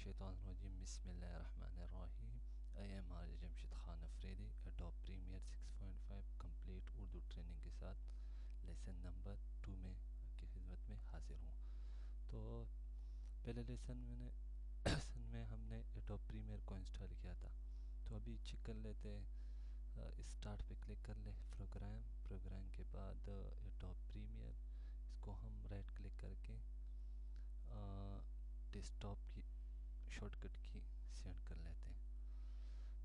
मिनश्शैतानिर्रजीम बिस्मिल्लाहिर्रहमानिर्रहीम। I am R Jamshed Khan Afridi, Adobe Premiere 6.5 complete Urdu training के साथ लेसन नंबर 2 में आपकी खिदमत में हाजिर हूँ। तो पहले लेसन में हमने एडोब प्रीमियर को इंस्टॉल किया था। तो अभी चेक कर लेते हैं। स्टार्ट पे क्लिक कर ले, प्रोग्राम के बाद एडोब प्रीमियर, इसको हम राइट क्लिक करके डेस्कटॉप की शॉर्टकट की सेंड कर लेते हैं।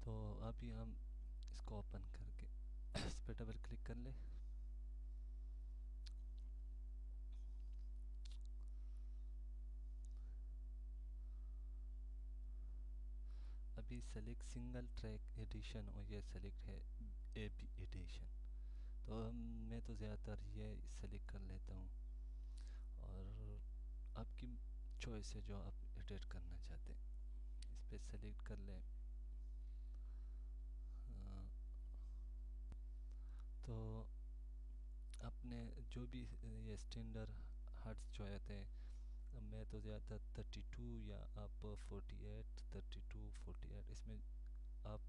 तो अभी हम इसको ओपन करके इस पर डबल क्लिक कर ले। अभी सेलेक्ट सिंगल ट्रैक एडिशन और ये सेलेक्ट है एपी एडिशन। तो मैं तो ज़्यादातर ये सेलेक्ट कर लेता हूँ और आपकी चॉइस है जो आप एडिट करना चाहते हैं। इस पर सेलेक्ट कर लें। तो अपने जो भी ये स्टैंडर्ड हर्ट्ज जो आते हैं, मैं तो ज़्यादातर 32 या आप 48, 32, 48 इसमें आप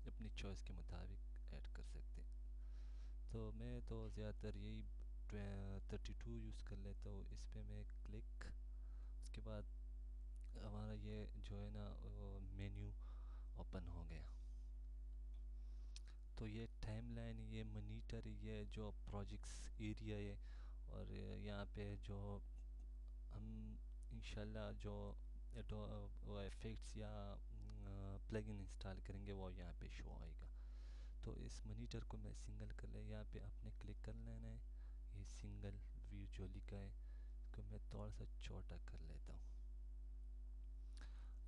अपनी चॉइस के मुताबिक ऐड कर सकते हैं। तो मैं तो ज़्यादातर यही 32 यूज़ कर लेता हूँ। इस पर मैं क्लिक, उसके बाद हमारा ये जो है ना मेन्यू ओपन हो गया। तो ये टाइमलाइन, ये मॉनिटर, ये जो प्रोजेक्ट्स एरिया है और यहाँ पे जो हम इंशाल्लाह जो वो इफ़ेक्ट्स या प्लगइन इंस्टॉल करेंगे वो यहाँ पे शो आएगा। तो इस मॉनिटर को मैं सिंगल कर ले, यहाँ पे आपने क्लिक कर लेना है। ये सिंगल व्यू जो लिखा है इसको मैं थोड़ा सा छोटा कर लेता हूँ।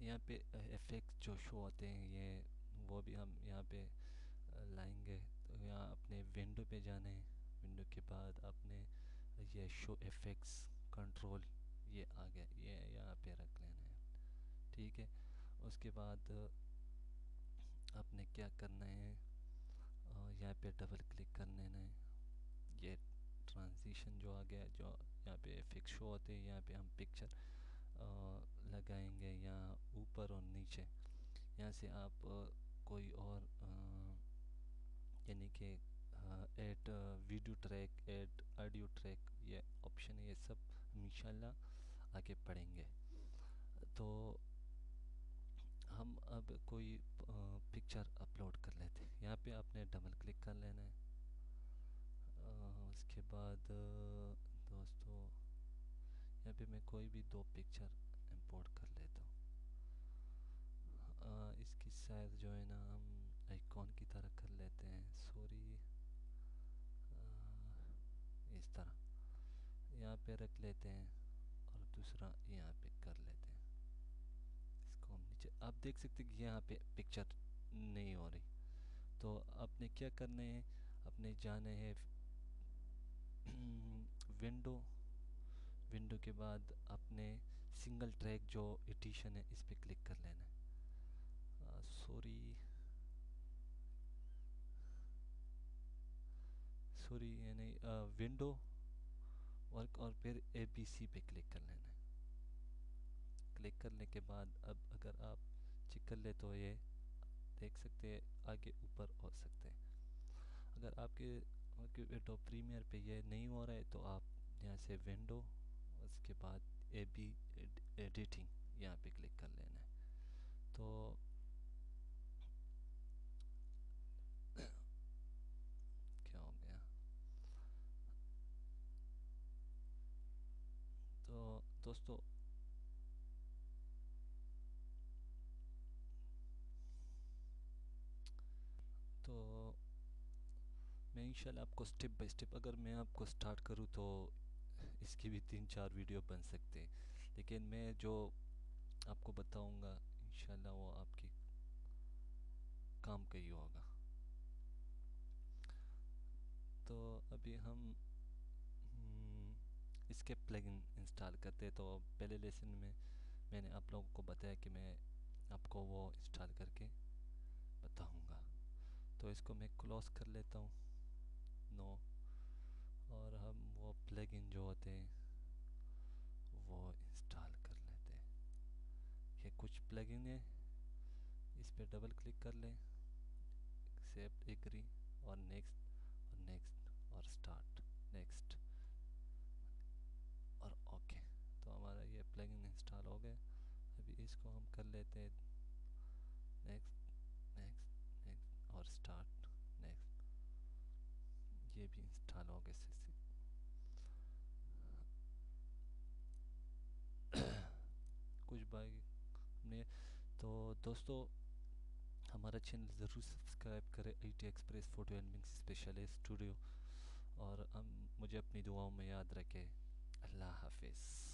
यहाँ पे इफ़ेक्ट्स जो शो होते हैं ये वो भी हम यहाँ पे लाएंगे। तो यहाँ अपने विंडो पे जाने हैं। विंडो के बाद आपने ये शो इफ़ेक्ट्स कंट्रोल ये आ गया, ये यहाँ पे रख लेना है। ठीक है, उसके बाद आपने क्या करना है, यहाँ पे डबल क्लिक कर लेना है। ये ट्रांजिशन जो आ गया, जो यहाँ पे इफ़ेक्ट शो होते हैं, यहाँ पे हम पिक्चर लगाएंगे यहाँ ऊपर और नीचे। यहाँ से आप कोई और यानी कि add video track, add audio track, ये ऑप्शन है, ये सब हम इंशाल्लाह आगे पढ़ेंगे। तो हम अब कोई पिक्चर अपलोड कर लेते हैं। यहाँ पे आपने डबल क्लिक कर लेना है। उसके बाद दोस्तों यहाँ पे मैं कोई भी 2 पिक्चर इंपोर्ट कर लेता हूँ। इसकी साइज़ जो है ना हम आइकॉन की तरह कर लेते हैं। सॉरी, इस तरह यहाँ पे रख लेते हैं और दूसरा यहाँ पे कर लेते हैं। इसको हम नीचे, आप देख सकते हैं कि यहाँ पे पिक्चर नहीं हो रही। तो आपने क्या करना है, अपने जाने हैं विंडो के बाद अपने सिंगल ट्रैक जो एडिशन है इस पर क्लिक कर लेना है। सॉरी यानी विंडो वर्क और फिर ABC पे क्लिक कर लेना है। क्लिक करने के बाद अब अगर आप चेक कर ले तो ये देख सकते हैं आगे ऊपर हो सकते हैं। अगर आपके एडोब प्रीमियर पे ये नहीं हो रहा है तो आप यहाँ से विंडो, उसके बाद AB एडिटिंग यहाँ पे क्लिक कर लेना है। तो क्या हो गया, तो दोस्तों तो मैं इंशाल्लाह आपको स्टेप बाय स्टेप, अगर मैं आपको स्टार्ट करूँ तो इसकी भी 3-4 वीडियो बन सकते, लेकिन मैं जो आपको बताऊंगा इंशाल्लाह वो आपके काम का ही होगा। तो अभी हम इसके प्लगइन इंस्टॉल करते हैं। तो पहले लेसन में मैंने आप लोगों को बताया कि मैं आपको वो इंस्टॉल करके बताऊंगा। तो इसको मैं क्लोज कर लेता हूँ, नो, और हम वो प्लगइन जो होते हैं वो इंस्टॉल कर लेते हैं। ये कुछ प्लगइन है, इस पे डबल क्लिक कर लें, एक्सेप्ट, एग्री और नेक्स्ट और स्टार्ट, नेक्स्ट और ओके। तो हमारा ये प्लगइन इंस्टॉल हो गया। अभी इसको हम कर लेते हैं नेक्स्ट, नेक्स्ट और स्टार्ट, नेक्स्ट, ये भी इंस्टॉल हो गया कुछ भाई हमने। तो दोस्तों हमारा चैनल ज़रूर सब्सक्राइब करें, IT express photo editing specialist studio, और हम मुझे अपनी दुआओं में याद रखें। अल्लाह हाफिज़।